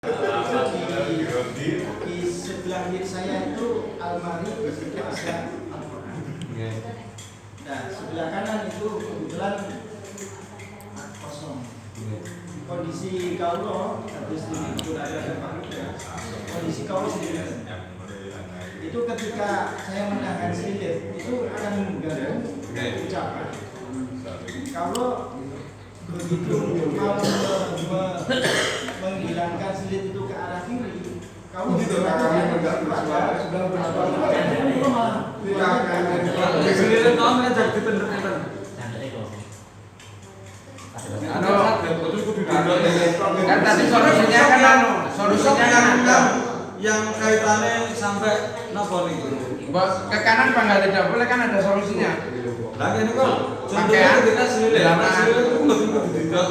Di sebelah kiri saya itu almari, di situ ada Al-Quran. Nah, sebelah kanan itu kebetulan kosong. Kondisi kaulo, habis itu ada kondisi kaulo sendiri. Itu ketika saya menahan sedikit, itu akan mengganggu ucapan. Kalau begitu mau menghilangkan sedikit itu ke arah kiri, kamu gitu tangannya enggak bersuara sudah bersuara. Tidak kamu ngajak dipendek-pendek. Kan tadi solusinya kan yang kaitannya sampai napa niku. Ke kanan Pak nggak tidak boleh kan ada solusinya. Lah ini kok contohnya kita selilih itu enggak tidak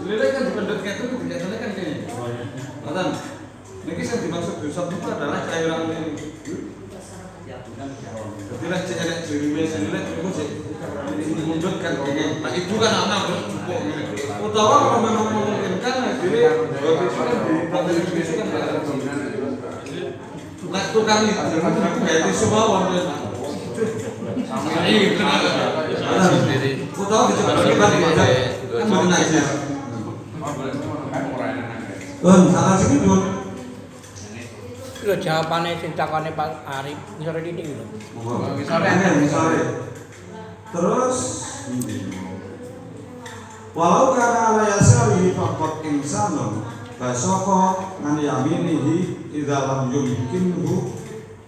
selilih kan dipendhet itu biasanya kan gini. Ngoten. Niki sing dimaksud dosat itu adalah cairan ini. Jadi lah cairan jerime selilih itu sih dimundut kan kayaknya. Nah itu kan anak empuk ngene. Utawa kalau memang memungkinkan akhirnya waktu itu kan di praktek itu kan nah tukang itu kayak di semua warna ini aku tahu dicoba kan mau nanya salah sih itu lho jawabane sing takone Pak Arif ngisore titik lho. Misalnya. Terus walau karena ala yasari faqad insanun basoko ngan yaminihi idza lam yumkinhu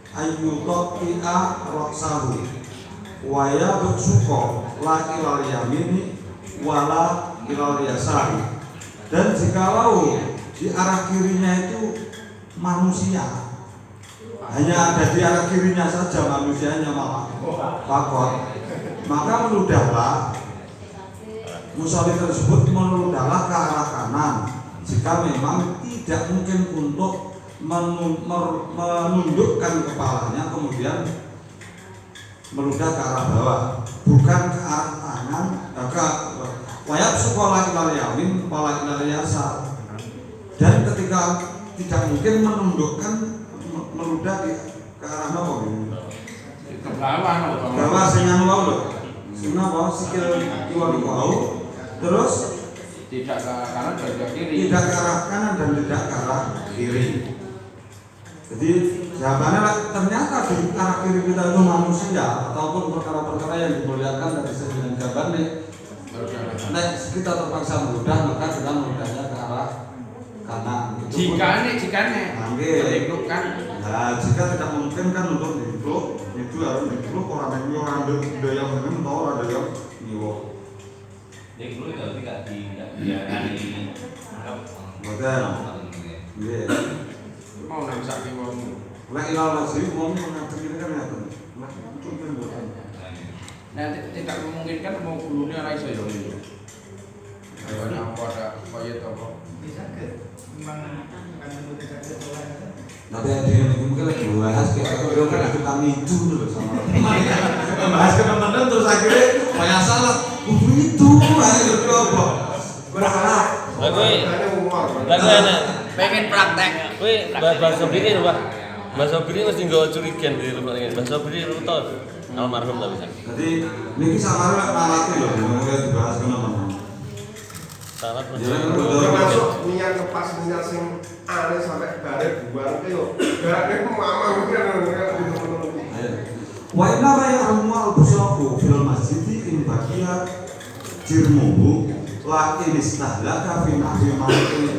ayyutaqia raqsahu wa yabsuqa la ilal yamini wala ilal yasari. Dan jikalau di arah kirinya itu manusia, hanya ada di arah kirinya saja manusianya malah fakot, maka meludahlah musolli tersebut meludahlah ke arah kanan jika memang tidak mungkin untuk menundukkan kepalanya kemudian meludah ke arah bawah, bukan ke arah tangan, ke wayab sekolah ilal yamin kepala ilal yasar. Dan ketika tidak mungkin menundukkan meludah ke arah bawah Ke bawah senyan wau lho. Sina wau sikil kiwa di wau. Terus tidak ke kanan dan ke kiri. Tidak ke arah kanan dan tidak ke arah kiri. Jadi jawabannya ternyata di arah kiri kita itu manusia ataupun perkara-perkara yang dimuliakan dari sembilan jawabannya. Nah, kita terpaksa meludah maka kita meludahnya ke arah kanan. Jika nih, kan? Nah, jika tidak mungkin kan untuk dipeluk, itu harus dipeluk orang yang yang mungkin tahu ada yang niwo. Dipeluk itu tidak di Betul. Iya. mau nang saking wong. Lah ilah sih wong ngatur ini kan ngatur. Lah itu kan bukan. Nah, tidak memungkinkan mau gulune ora iso ya ngene. Ayo apa ada kaya to kok. Bisa ke? Memang akan membutuhkan ketuaan. Nanti ada yang mungkin lagi bahas kayak kalau kan itu kami itu dulu sama. Bahas ke teman-teman terus akhirnya banyak salah. Itu aja itu apa? Berharap. Lagu enak. Pengen praktek. Kowe bahasa Sobri lho, Pak. Bahasa Sobri mesti nggawa curigan di rumah ini. Bahasa Sobri ruto almarhum ta bisa. Jadi niki samare nalati lho, mulai dibahas teman-teman. Sangat termasuk niat kepas niat sing aneh sampai bare buang ke yo. Bare mama mungkin Wa inna ma ya'lamu al-busaqu fil masjidi in baqiya jirmuhu lakin istahlaka fi nahwi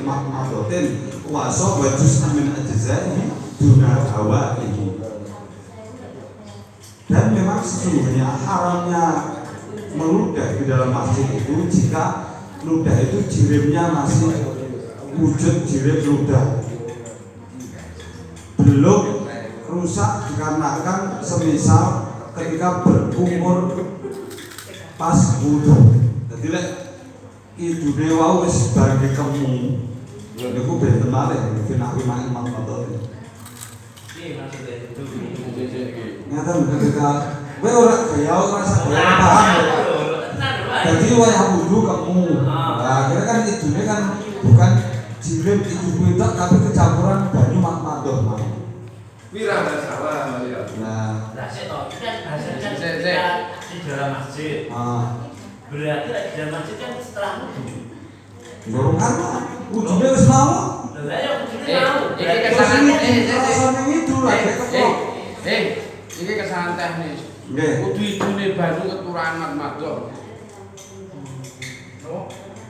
ma'madotin wa sawba juz'an min ajza'i duna hawaihi. Dan memang sesungguhnya haramnya meludah di dalam masjid itu jika ludah itu jirimnya masih wujud jirim ludah, belum rusak dikarenakan semisal ketika berkumur pas wudu. Jadi lek idune wau wis bareng dikemu lha niku benten malih finawi main mangkoto. Iya maksudnya itu. Nyata ketika kowe ora gaya rasa paham. Jadi wayah wudu kamu. Nah, akhirnya kan idune kan bukan jirim jirim itu beda tapi kecampuran banyu madoh mah. Wirah masalah ya. Nah, Lah sik to, kan hasilnya Sik. di dalam masjid. Berarti di dalam masjid kan setelah wudu. dorong karena ujungnya wis mau. Lah ya wudune mau. Iki Terus kesalahan ini alasannya itu lagi kepok. Iki kesalahan teknis. Nggih. Kudu idune banyu keturahan madoh.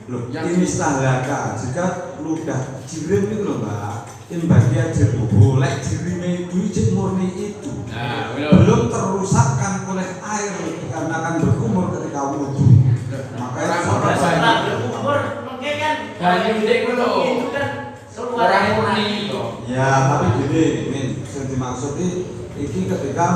Loh, ini istilah jika ludah jirim itu loh Mbak, yang bagian jirim boleh jirimnya itu cek murni itu. Nah, belum terusakkan oleh air karena akan berkumur ketika wudhu. Makanya Setelah berumur mungkin kan banyu ndek lho. itu kan keluar Orang air murni mati. itu. ya tapi gini, Min, yang dimaksud ini ketika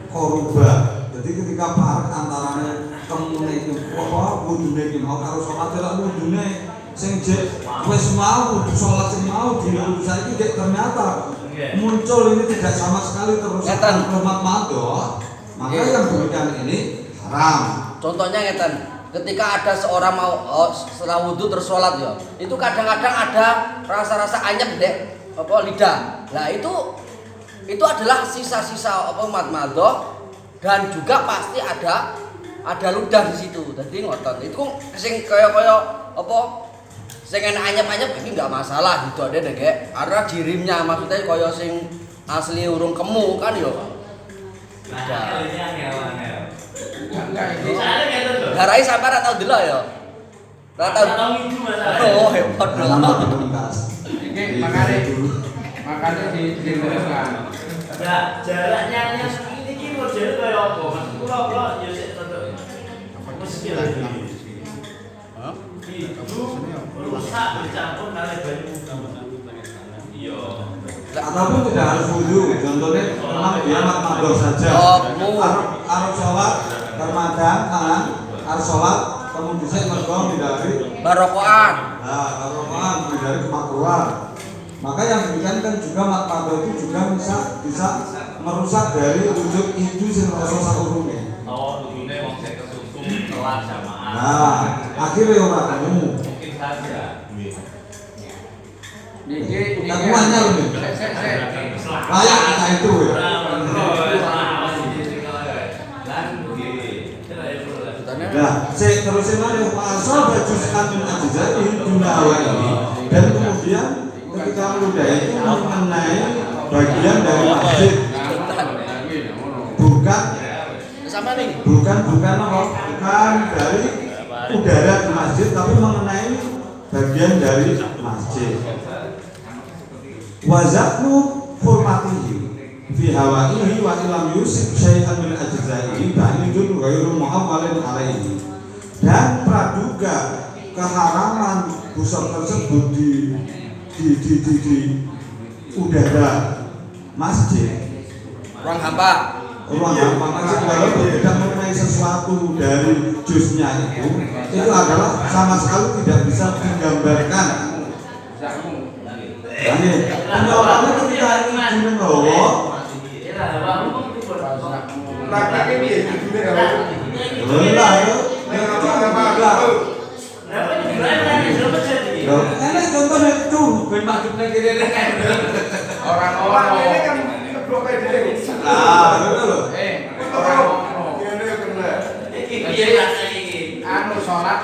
koruba. Jadi ketika parek antaranya kemune iki apa wudune iki mau karo salat ora wudune sing jek wis mau wudu salat sing mau dino saiki jek ternyata muncul ini tidak sama sekali terus hormat madoh. Maka yang demikian ini haram. Contohnya ngeten, ketika ada seorang mau setelah wudhu terus sholat ya, itu kadang-kadang ada rasa-rasa anyep dek apa lidah. Nah itu adalah sisa-sisa apa madoh dan juga pasti ada ludah di situ. Jadi ngotot. Itu sing kaya apa sing enak anyep-anyep ini enggak masalah gitu ada deh kayak karena jirimnya maksudnya kaya sing asli urung kemu kan ya. Nah, ini angel. Enggak ini. Soalnya gitu loh. Garai sampai ora tau delok ya. Ora tau. Tahu itu masalah. Oh, hebat Karena dong. komunitas. Iki makanya diteruskan. Nah, jaraknya yang ini ki model kaya apa? Mas kula ya sik rada mesti lagi. Hah? Itu rusak bercampur kali banyu. Iya. Ataupun tidak harus wudhu, contohnya memang dia madoh saja. Arab sholat Ramadan, harus sholat kemudian saya mergom dari Barokoan. Nah, barokoan dari kemakruhan. Maka yang demikian kan juga madoh itu juga bisa merusak dari wujud itu sing rasa sakurunge. Oh, dulune wong sing kesusung telat jamaah. Nah, akhirnya ora ketemu. Mungkin saja. Niki Dakwahnya ini. Layak kita itu ya. Nah, saya terusin lagi pasal baju sekandung ajizai dunawa ini dan kemudian ketika muda itu mengenai bagian dari masjid bukan apa? Bukan dari udara di masjid tapi mengenai bagian dari masjid. Wazakmu hurmatihi fi hawaihi wa ilam yusib syai'an min ajzaihi ba'idun ghairu muhawwalin alaihi. Dan praduga keharaman busur tersebut di udara masjid, Ruang hampa masjid kalau tidak mengenai sesuatu dari jusnya itu adalah sama sekali tidak bisa digambarkan. Ini penyawabannya ketika ini bawa Rakake piye judune apa? lah ya. Enak contohnya itu ben maksudnya kira-kira orang-orang Ini kan keblok kayak gini. betul loh. orang-orang Ngene kena. Iki piye rasane iki? anu sholat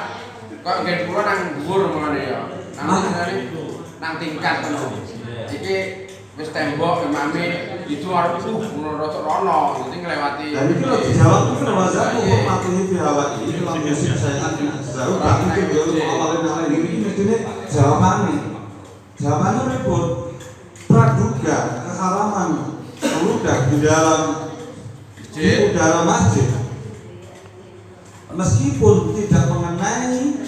kok nggih kula nang dhuwur mangane ya. Nang tingkat ngono. Iki wis tembok imame itu arep menurut rono jadi nglewati. Dan itu loh dijawab itu wazat hukum matihi fi hawaihi lam yusib syai'an min ajzaihi ba'idun ghairu muhawwalin alaihi. Ini mestine jawabannya ribut. Praduga keharaman meludah di dalam masjid meskipun tidak mengenai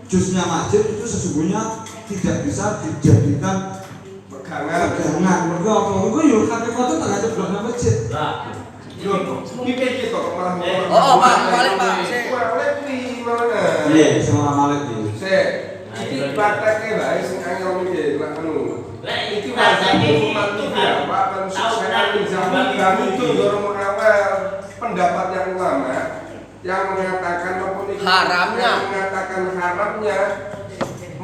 jusnya masjid itu sesungguhnya tidak bisa dijadikan pegangan. Mergo apa? Mergo yo hakikate tak ada blok masjid. Lah, Yo, mikir kita malah Oh, Pak, balik Pak. Oleh kuwi mana? Iya, semua malik iki. Sik. Iki praktekne wae sing angel iki lak anu. lah Iki iki wajib rasane hukuman itu ya, Pak, dan suksesan zaman itu dorong mengawal pendapat yang ulama yang mengatakan maupun Haramnya. yang mengatakan haramnya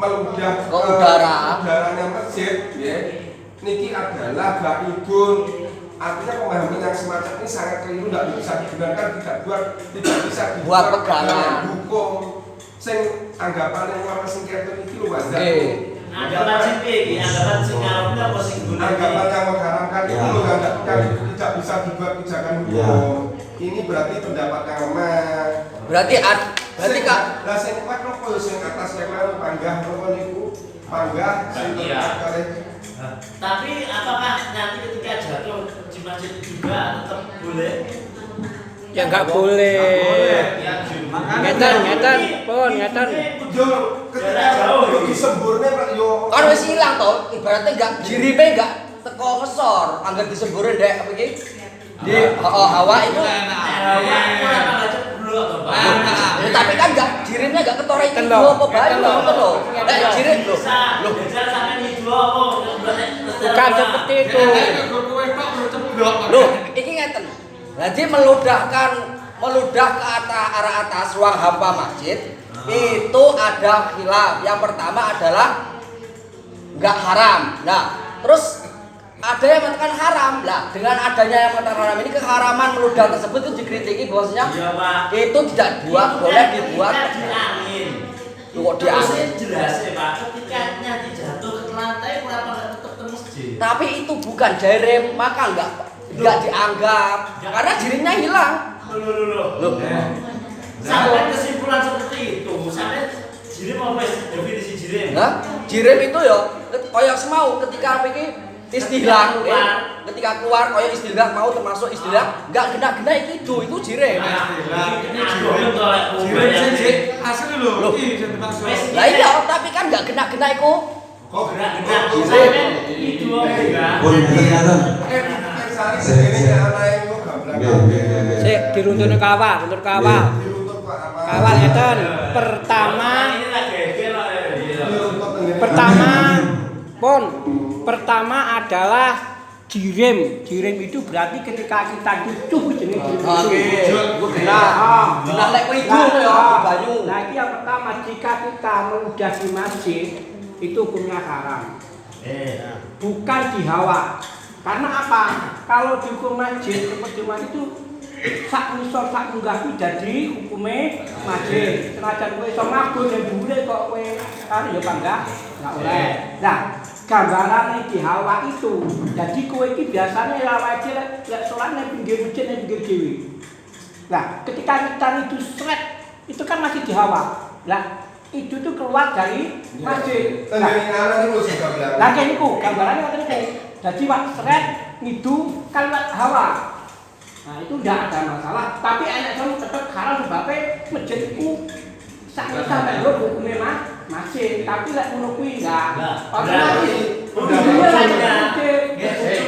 meludah ke udara. udaranya masjid, ya. Niki adalah baidun. Artinya pemahaman yang semacam ini sangat keliru, tidak bisa digunakan, tidak bisa Buat dibuat pegangan. dalam hukum. Sing anggapan yang orang sing keton iki lho wajar. Anggapan sing iki, anggapan sing ngarepne apa sing guna. Anggapan yang mengharamkan itu Ya. loh tidak bisa dibuat pijakan hukum. Ya. Ini berarti pendapat yang lemah. Berarti Kak, lah sing kuat nopo sing atas yang mau panggah nopo niku? Panggah sing Iya. terkait. Tapi apakah nanti ketika jatuh di masjid juga tetap boleh? Ya nggak boleh. Ngeten, pun ngeten. Yo ketika itu disemburne Pak yo. kan wis ilang toh, ibaratnya enggak jiripe enggak teko ngesor, anggar disembure ndek apa iki? Di hawa itu. Ya, tapi kan enggak jirimnya enggak ketara iki apa banyu ngono lho. Nek jirim lho. Loh, jajal sampean itu apa? Bukan seperti itu. Loh, iki ngeten. Jadi meludah ke arah atas ruang hampa masjid itu ada khilaf. Yang pertama adalah enggak haram. Nah, terus ada yang mengatakan haram. Lah, dengan adanya yang mengatakan haram ini keharaman meludah tersebut itu dikritiki bahwasanya Iya, Pak. itu tidak boleh dibuat. Di angin. Kok di angin? Jelas ya, Pak. Ketika nanti jatuh ke lantai kenapa enggak tetap ke masjid? Tapi itu bukan jirim, maka enggak dianggap karena jirimnya hilang. Loh. Sampai kesimpulan seperti itu, sampai jirim apa definisi jirim? Nah, jirim itu ya koyo semau ketika iki istilah ketika keluar koyo istilah mau termasuk istilah enggak gena-gena itu jirim. Asli lho, iki sing dimaksud. Lah iya, tapi kan enggak gena-gena iku. Kok gerak-gerak sampai itu enggak? Pun ternyata. Sik diruntune kawal, runtun kawal. Kawal ngeten. Pertama adalah jirim. Jirim itu berarti ketika kita cucuh jenenge jirim. Nah, lek kowe itu ya banyu. Nah, ini yang pertama, jika kita meludah di masjid itu hukumnya haram. Bukan di hawa. Karena apa? Kalau di hukum masjid seperti itu sak misal sak munggah jadi hukumnya masjid. Senajan kowe iso mabur yang dhuwure kok kowe karo ya panggah enggak oleh. Nah, gambaran di hawa itu. Jadi kowe iki biasanya ya wae lek salat nang pinggir masjid nang pinggir dhewe. Nah, ketika kita itu sret itu kan masih di hawa. Lah, itu tuh keluar dari masjid. Lah kayak niku gambarannya ngoten niku. Jadi wak seret ngidu kan hawa. Nah, itu ndak ada masalah, tapi enak sama tetap haram sebabnya masjid itu sakit sampai lho hukumnya masjid, tapi lek ngono kuwi enggak. Otomatis ujungnya lagi masjid.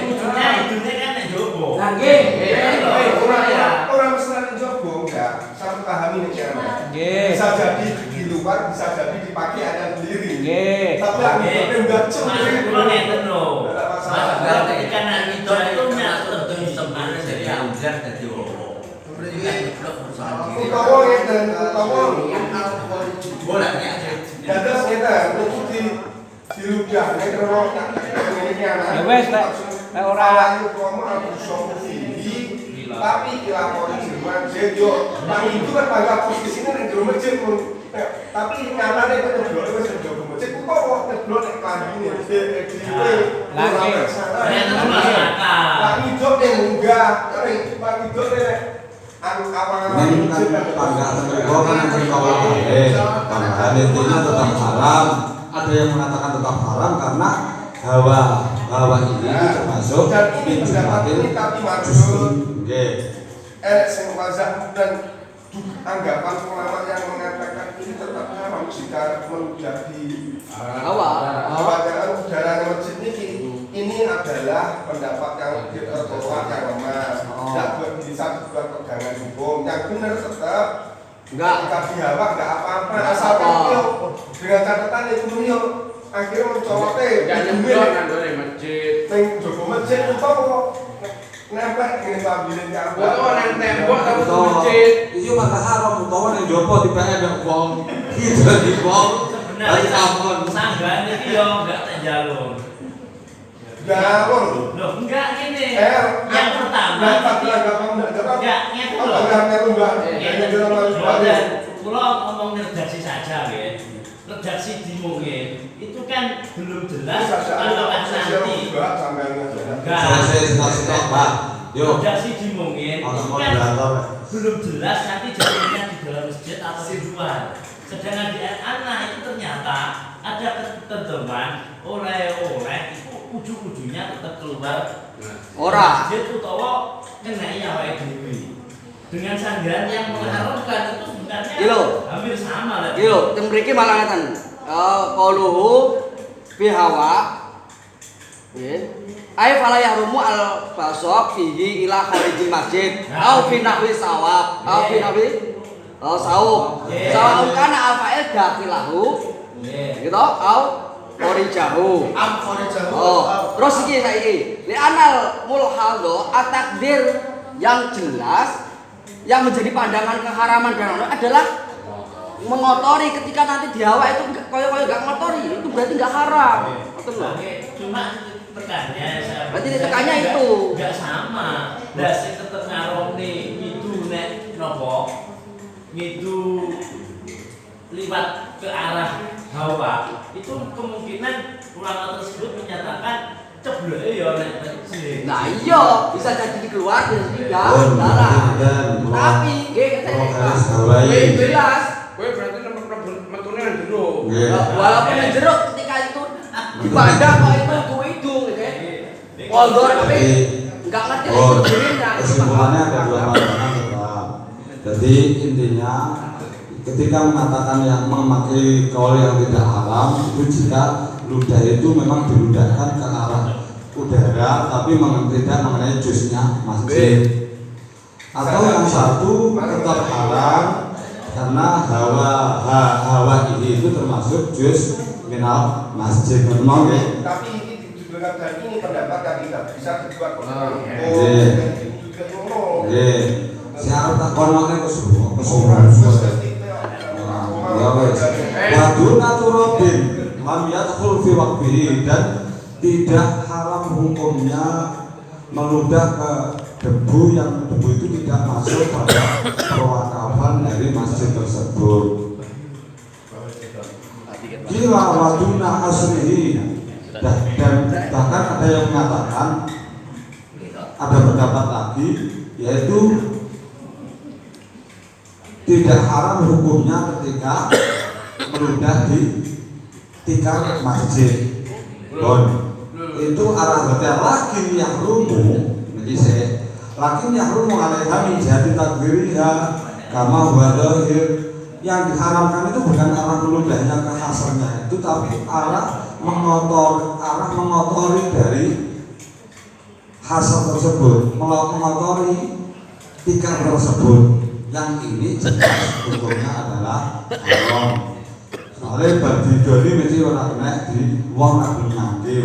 Ujungnya kan nek jowo. Lah nggih. Orang mesti jowo enggak, sampai pahami nih cara. Nggih. Bisa jadi di luar, bisa jadi dipakai ada sendiri. Nggih. Tapi aku enggak cuma Kulo ngeten lho. masalah. Ketika nak itu nyatur sebenarnya jadi anggar dadi opo. Utawa ngeten, utawa dados ngeten, mesti diludah nek ora ngene anak. Ya wes nek ora tapi dilapori di masjid yo. Nah itu kan bangga posisinya ning jero masjid pun. Tapi nyatane kok nyeblok wis ning jero masjid kok kok nyeblok nek klambine dhewe. Lagi. Lah itu ning munggah, Pak itu nek Ini kan tangga tertentu kan yang berkawal tambahan intinya tetap haram. Ada yang mengatakan tetap haram karena hawa ini termasuk ini tapi majul. Sing wazah dan anggapan ulama yang mengatakan ini tetap haram jika menjadi bacaan udara masjid ini adalah pendapat yang tertolak yang lemah. Tidak bisa dibuat pegangan hukum. Yang benar tetap enggak dihawa enggak apa-apa. Asalkan dengan catatan itu akhirnya mencolotnya masjid. Neng Joko masjid itu kok nempel gini pabilin yang nang tembok tapi masjid. itu maka haram utawa yang jopo di PN yang wong gitu di wong sanggahan iki yo enggak tak jalur. Jalur. Loh, enggak gini. Yang pertama enggak ngene lho. Kula ngomong redaksi saja nggih. Redaksi dimungkin itu kan belum jelas apakah nanti redaksi dimungkin itu kan belum jelas nanti jadinya di dalam masjid atau di luar. Sedangkan di anak itu ternyata ada ketentuan oleh-oleh itu ujung-ujungnya tetap keluar masjid utawa kenai awake dhewe. Dengan sanggahan yang mengharumkan itu sebenarnya hampir sama lah. Iya, teng mriki malah ngeten. Qauluhu fi hawa. Nggih. Ai fala yahrumu al basaq fihi ila kharijil masjid au fi nahwi sawab au fi nahwi sawab. Sawab kana al fa'il dakhilahu. Gitu au kharijahu. Terus iki saiki. Li anal mulhadho at-takdir yang jelas yang menjadi pandangan keharaman dan adalah mengotori ketika nanti di hawa itu koyo-koyo gak ngotori itu berarti gak haram. Betul loh. Cuma tekannya saya berarti tekannya itu gak sama. Lah sing tetep ngarone itu nek nopo itu liwat ke arah hawa itu kemungkinan ulama tersebut menyatakan cebloke ya nek sini. Nah iya bisa jadi keluar dari darah. Tapi nggih jelas. Kowe berarti metune nang jero. Walaupun nang jero ketika itu dipandang kok itu hidung gitu ya. Pondor tapi enggak ngerti dirinya. Kesimpulannya ada dua pandangan tetap. Jadi intinya ketika mengatakan yang memakai kaul yang tidak haram itu jika ludah itu memang diludahkan ke arah udara tapi tidak mengenai jusnya masjid. Atau yang satu tetap haram karena hawa ini itu termasuk jus minal masjid memang ya. Tapi ini ditujukan dari ini pendapat yang tidak bisa dibuat siapa tak konoke kesuruhan ya wes wadun naturobin lam yadkhul fi waqfihi dan tidak haram hukumnya meludah ke debu yang debu itu tidak masuk pada perwakafan dari masjid tersebut. Kila waduna asrihi dan bahkan ada yang mengatakan ada pendapat lagi yaitu tidak haram hukumnya ketika meludah di tikar masjid. Itu arah hotel lagi yang rumu. Jadi saya lakin yahrumu alaiha min jihati takdiriha kama huwa dhahir. Yang diharamkan itu bukan arah meludahnya ke hasilnya itu tapi arah mengotori dari hasil tersebut, mengotori tikar tersebut. Yang ini jelas hukumnya adalah haram. Soalnya bagi doni mesti orang kena di uang abdi nanti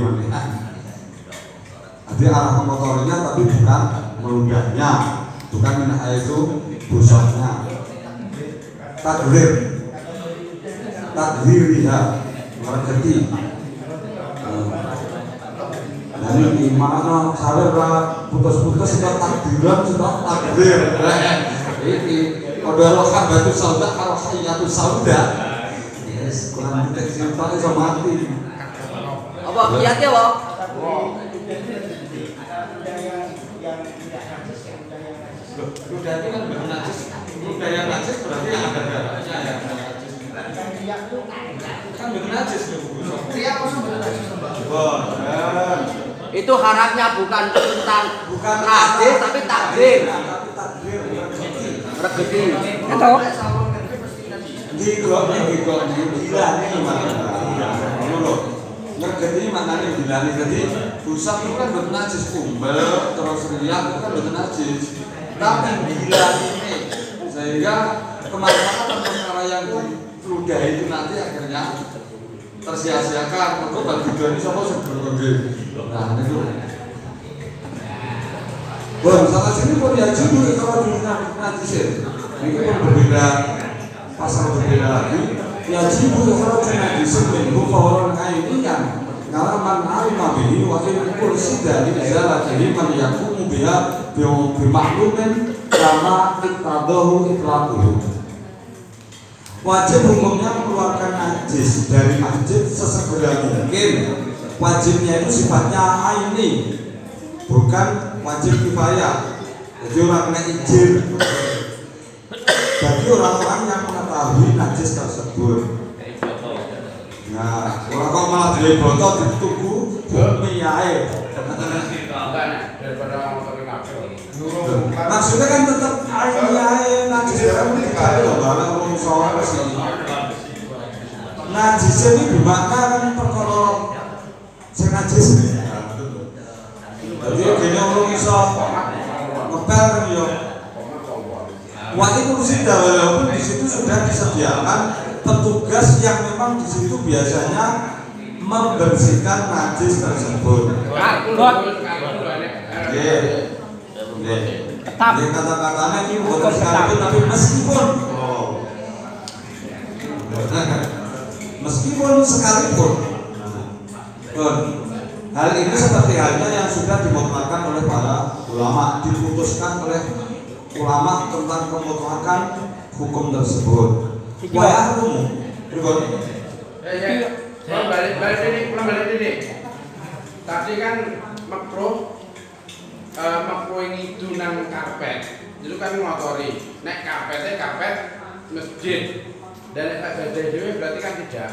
jadi arah mengotorinya tapi bukan meludahnya, bukan minah itu busanya. Takdiriha mergeti. Jadi gimana saya putus-putus sudah takdiran sudah takdir. Ini kalau batu sauda kalau hayatu sauda. Yes, kurang tidak simpel itu mati. Apa kiatnya, Pak? Ludah itu kan bukan najis. Ludah yang najis berarti yang ada darahnya yang najis. Kan bukan najis loh. Iya, maksud bukan najis, Mbak. Itu harapnya bukan tentang najis tapi takdir. Regedi. Itu. Regedi maknanya gilani. Jadi pusat itu kan bukan najis. Kumbel terus riak itu kan bukan najis. Tapi gilani ini sehingga kemanfaatan perkara yang diludah itu nanti akhirnya tersia-siakan. Untuk bagi dua ini sama sebelum nah itu. Bon, salah sini pun ya juga kalau dulu najis ya. Ini pun berbeda, pasal berbeda lagi. Ya jibu ikhrajun najisin minhu fawran ainiyan karena man alima bihi wa in kursida li izalatihi man yakumu biha bimaklumin kama iktadahu itlaquhu. Wajib hukumnya mengeluarkan najis dari masjid sesegera mungkin. Wajibnya itu sifatnya aini, bukan wajib kifayah. Jadi orang kena izin bagi orang-orang yang mengetahui najis tersebut. Nah, orang kok malah beli botol ditunggu bumi air. Maksudnya kan tetap air najis kan dikali loh barang orang soal sih. Najis ini dimakna kan perkara sing najis. Jadi kene orang iso ngepel kan yo. Wah itu sudah walaupun di situ sudah disediakan petugas yang memang di situ biasanya membersihkan najis tersebut. Jadi kata-katanya ini bukan sekalipun tapi meskipun sekalipun. Hal ini seperti halnya yang sudah dimutlakan oleh para ulama, diputuskan oleh ulama tentang pemutlakan hukum tersebut. Wah, hukum. Balik ini. Tadi kan makruh ini itu nang karpet. Itu kan ngotori. Nek karpet masjid. Dan nek tak dewe berarti kan tidak.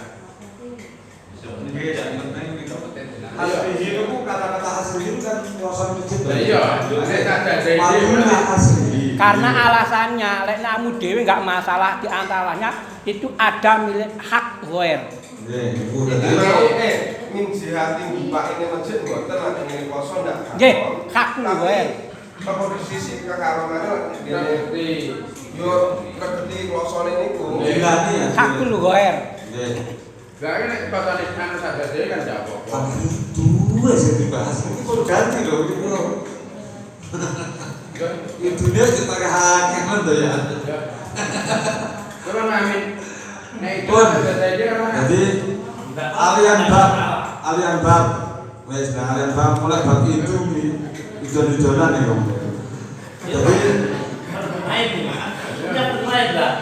Asli itu kata-kata asli itu kan kawasan masjid. Iya, karena alasannya lek namu dewe enggak masalah, di antaranya itu ada milik hak ghair. Min jihati buka ini masjid mboten lan ngene kosong ndak. Nggih, hak ghair. Apa sisi kekaronane ngerti. Yo ngerti klosone niku. Hak ghair. Nggih. Gak nek batane anu saja dhewe kan ndak apa-apa. Itu sing dibahas itu kok ganti loh itu. Itu dia pakai hak yang mana ya? Kurang amin. Nek itu saja Jadi alian bab, wes alian bab mulai bab itu ijon-ijonan ya om. Jadi lain lah.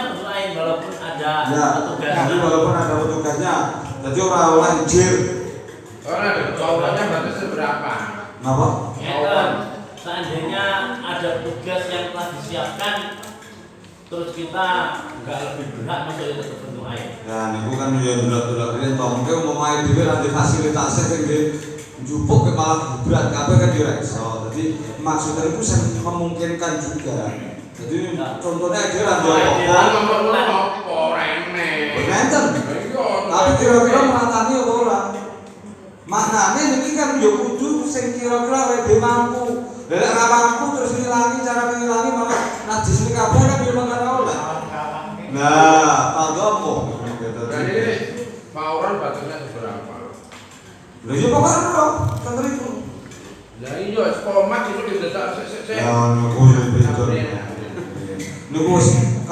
Lain walaupun ada petugasnya. Jadi walaupun ada petugasnya, jadi orang izin. Bawahnya batas seberapa? Kenapa? Seandainya ada petugas yang telah disiapkan, terus kita nggak lebih berhak masuk itu terbentuk air. Ya, ini bukan ya dulu ini toh mungkin mau main di nanti fasilitasnya tinggi jupuk ke malah berat kabeh kan direkso. Jadi maksudnya itu memungkinkan juga. Jadi contohnya dia ada apa remeh. Benten. Tapi kira-kira meratani apa ora? Maknanya ini kan yo kudu sing kira-kira wae mampu. Lek ora mampu terus ngilangi cara ngilangi malah najis iki kabeh kan yo ora oleh. Nah, tagomo. Jadi pauran batasnya seberapa? Lha yo kok ora kan itu. Lah iya sekomat itu didesak sik. Ya kuwi betul. Niku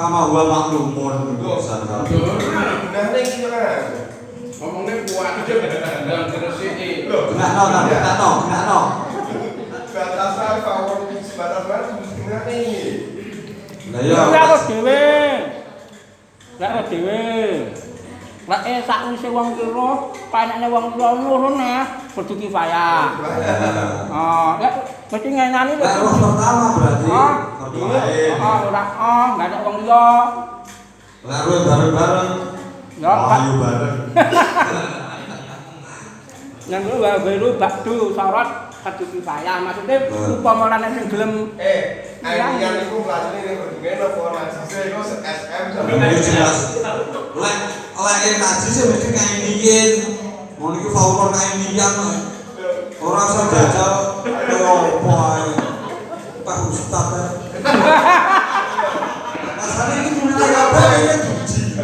kama huwa maklumun pisan kan. Benar ning iki kan. Ngomongnya kuat aja dan resiki. Kenapa? Batasan favorit sebatas benar nih. Lah ya. Lah dhewe. Lah sakwise wong kira, panane wong kira nurun kudu kifayah. Lek mesti ngenani lho. Lah pertama berarti Ora enggak ada wong liya. Lah kowe bareng-bareng. Ya, ayo bareng. Yang lu baru bakdu sorot kudu kifayah. Maksudnya upama lan sing gelem Yang itu pelajari ini berdua informasi itu SM Jelas. Lek najis mesti kainiin. Mau niki fauron kainian. Ora usah jajal opo ae. Pak Ustaz. Asale iki mulai apa ya duji.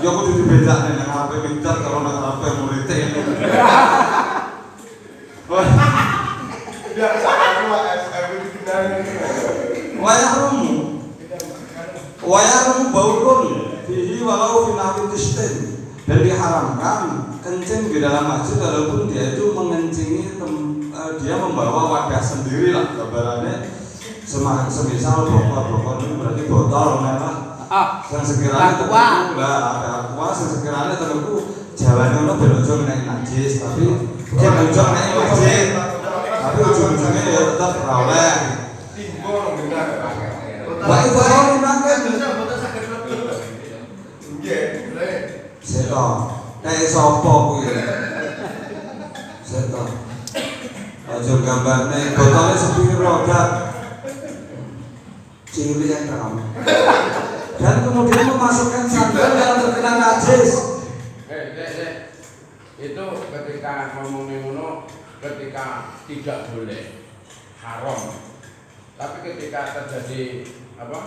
Ya kudu dibedakne nang ape pinter karo nang ape murid ini. biasa aku SM fihi walau finawi tistin, dan diharamkan kencing di dalam masjid walaupun dia itu mengencingi dia membawa wadah sendiri lah gambarannya. Semisal botol ini berarti botol merah yang sekiranya tertentu lah ada aqua yang sekiranya tertentu jalannya lo berojo naik najis tapi dia berojo naik masjid tapi ujung-ujungnya ya tetap rawleh timbul benar wah itu orang nangkep seto kayak sopo kuwi seto aja gambarnya botolnya sepuluh roda cilik yang terang dan kemudian memasukkan sandal yang terkena najis. Itu ketika ngomongin ngono ketika tidak boleh haram. Tapi ketika terjadi apa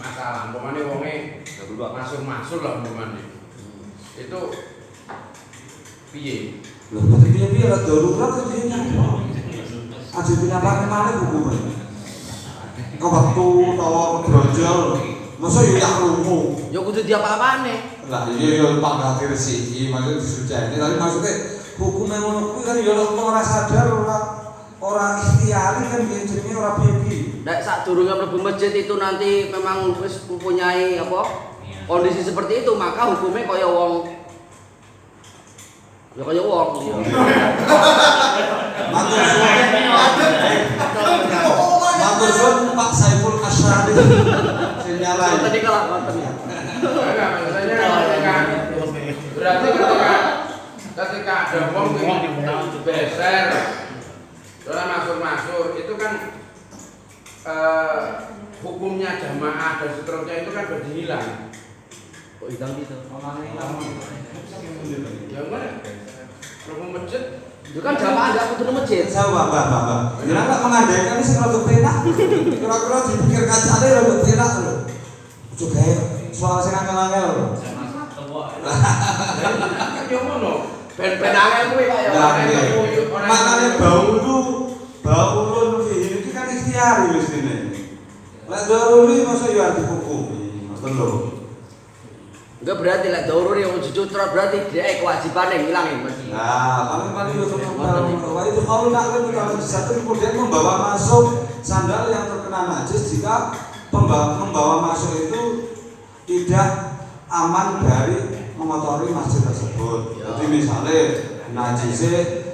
masalah, umpamane wonge masuk lah umpamane. Itu piye? Lho piye-piye lah darurat kan dia nyapa. Aja pinapane malih hukumnya. Waktu tawa brojol masa yo yak rungu Ya kudu diapa-apane. lah iya yo Pak Gati resiki maksud disujeni tapi maksudnya hukumnya ngono kuwi kan yo ora sadar ora ikhtiari kan jenenge ora piye-piye. Nek sadurunge mlebu masjid itu nanti memang wis mempunyai apa kondisi seperti itu maka hukumnya kaya wong ya kaya wong ya. Matur suwun Pak Saiful Asyari senyala Tadi kalah konten ya. Berarti ketika ada wong beser dalam masuk itu kan hukumnya jamaah dan seterusnya itu kan berarti hilang. Kok hilang gitu? Ya mana? Kalau masjid Itu kan jamaah enggak kudu masjid. Mbak. Jangan tak mengandaikan ini sing rada penak. Kira-kira dipikir kacane rada penak lho. Ojo gawe soal sing angel-angel lho. kan yo ngono. Ben angel kuwi kok ya. Makane baulun fihi iki kan ikhtiari mestine. Lek daruri masa yo arep dihukumi. Ngoten lho. Enggak berarti lek daurur yang jujur berarti dia kewajibane ngilangin mesti. Nah, paling itu itu kalau nak kalau satu kemudian membawa masuk sandal yang terkena najis jika membawa masuk itu tidak aman dari mengotori masjid tersebut. Jadi misalnya najisnya,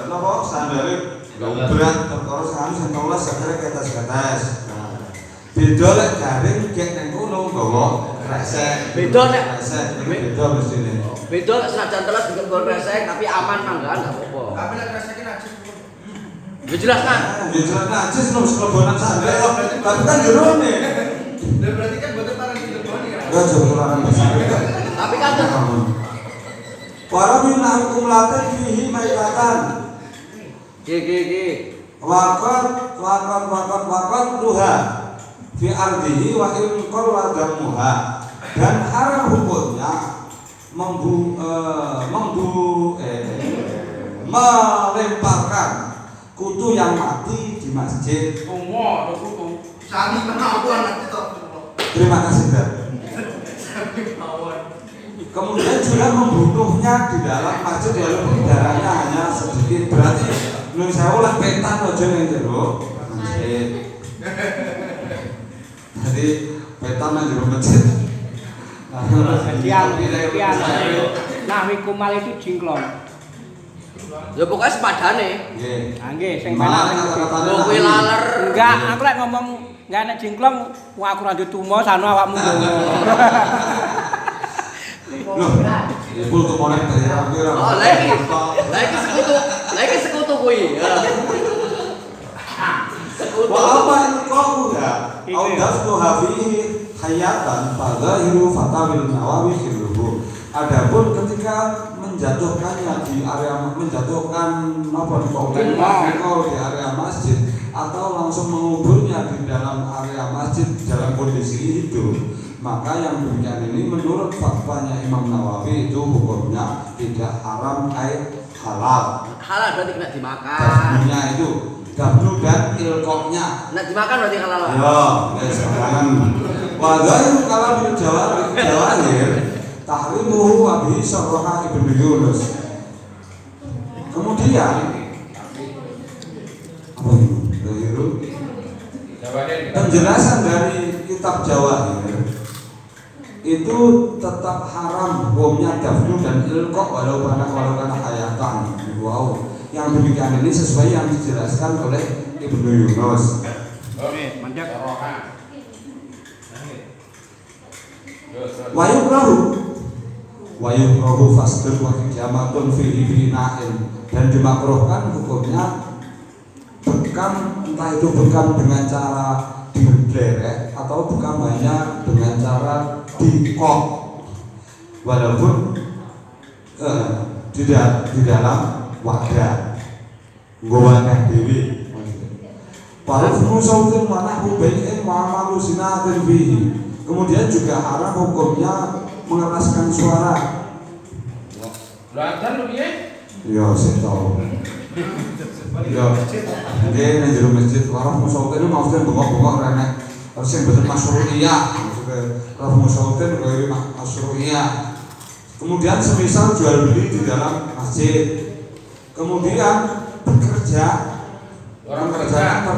nopo sandalnya berat terus kan sentolas akhirnya ketes. Beda lek garing gek nang kono nggawa kresek. Beda nek beda mestine. Beda senajan telas bikin gol kresek tapi aman mangga enggak apa-apa. Tapi nek kreseknya najis. Ya jelas kan? Ya jelas najis lho kelebonan sandal. Tapi kan jerone. Lah berarti kan boten parang dileboni kan. Ya jebulanan sandal. Tapi kan para minah hukum laten fihi maitatan. Wakot luha fi ardihi wa in qalla damuha, dan haram hukumnya melemparkan kutu yang mati di masjid. Tumo atau kutu. Sami kemauan nanti tok. Terima kasih Dan. Kemudian juga membunuhnya di dalam masjid walaupun darahnya hanya sedikit. Berarti nun saya ulah petan aja ning jero masjid. Jadi petan nang jero masjid. Nah, wikumal itu jingklong. ya pokoknya sepadane. Nggih. Nah, nggih sing Malah penak. kata-katanya Wong kuwi laler. Enggak, aku lek ngomong enggak ana jingklong, wong aku ra tumo sano awakmu ngono. Loh, ibu kemarin kira-kira. Oh, lagi sekutu kuwi. Ya. Sekutu. Wa apa ini kau ya? Audas hafihi hayatan fadzahiru fatawil nawawi khilluhu. Adapun ketika menjatuhkannya di area menjatuhkan apa di area masjid atau langsung menguburnya di dalam area masjid dalam kondisi hidup, maka yang demikian ini menurut fatwanya Imam Nawawi itu hukumnya tidak haram halal. Halal berarti kena dimakan. Dabnunya itu dabnu dan ilkoknya. Kena dimakan berarti halal. Ya, sembarangan. Wadhayu kalam bil jawahir tahrimuhu wa bihi sarraha Ibnu Yunus. Kemudian apa itu? Penjelasan dari kitab Jawahir itu tetap haram hukumnya dafnu dan ilqaq walau kana hayatan. Wow, yang demikian ini sesuai yang dijelaskan oleh Ibnu Yunus. Oke, manjak. Wayukrahu fasdun wa hijamatun fihi bina'in, dan dimakruhkan hukumnya bekam, entah itu bekam dengan cara diderek atau bekam hanya dengan cara dikok, walaupun di dalam wadah nggowadah dewi. Parufnu sautin manahu bai'in wa amalu sinatin fihi. Kemudian juga haram hukumnya mengeraskan suara. Lantar lu piye? Ya, saya tahu. Ya, nggih nang jero masjid warung musautin maksudnya bengok-bengok rene. Sing boten masyru'iyah, maksudnya warung musautin kaya masyru'iyah. Kemudian semisal jual beli di dalam masjid. Kemudian bekerja, orang kerjaan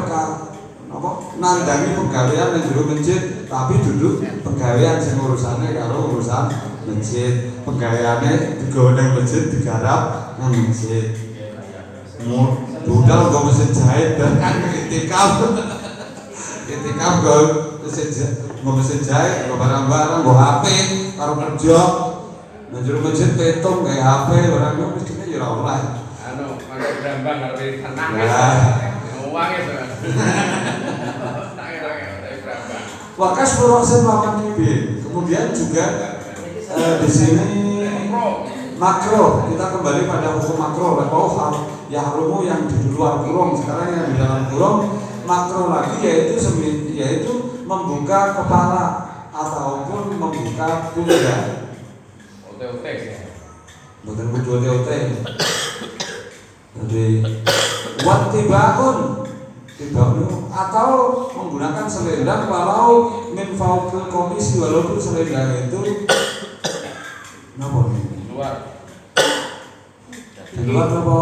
nandangi pegawaian yang jero masjid, tapi duduk pegawaian sing urusane karo urusan masjid. Pegawaiane digawe nang masjid, digarap nang masjid. Budal go mesin jahit dan itikaf. Itikaf go mesin jahit, go barang-barang, go HP karo kerja. Nang jero masjid petung gawe HP barang mestine ya ora oleh. Anu, pakai brambang karo tanah. Uang itu. Wakas proses melakukan ibin. Kemudian juga di sini makro, kita kembali pada hukum makro. Bahwa yahrumu yang di luar kurung, sekarang yang di dalam kurung makro lagi, yaitu membuka kepala ataupun membuka pundak. Ote-ote ya. Bukan kudu ote-ote. Jadi wattibaun atau menggunakan selendang walau min fauqil komisi, walaupun selendang itu napa Luar. di luar apa?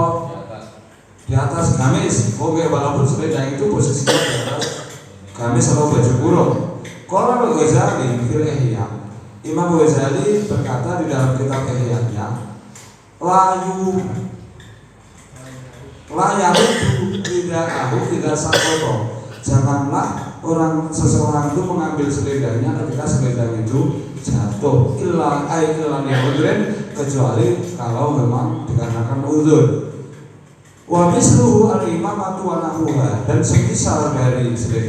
Di atas gamis. Oke, walaupun selendang itu posisinya di atas gamis atau baju kurung. Qala Al-Ghazali fil Ihya. Imam Ghazali berkata di dalam kitab Ihya-nya, tidak sakoto. Janganlah seseorang itu mengambil selendangnya ketika selendang itu jatuh. Illa kecuali kalau memang dikarenakan uzur. Wa misluhu al-imamatu wa nahwuha, dan semisal dari selendang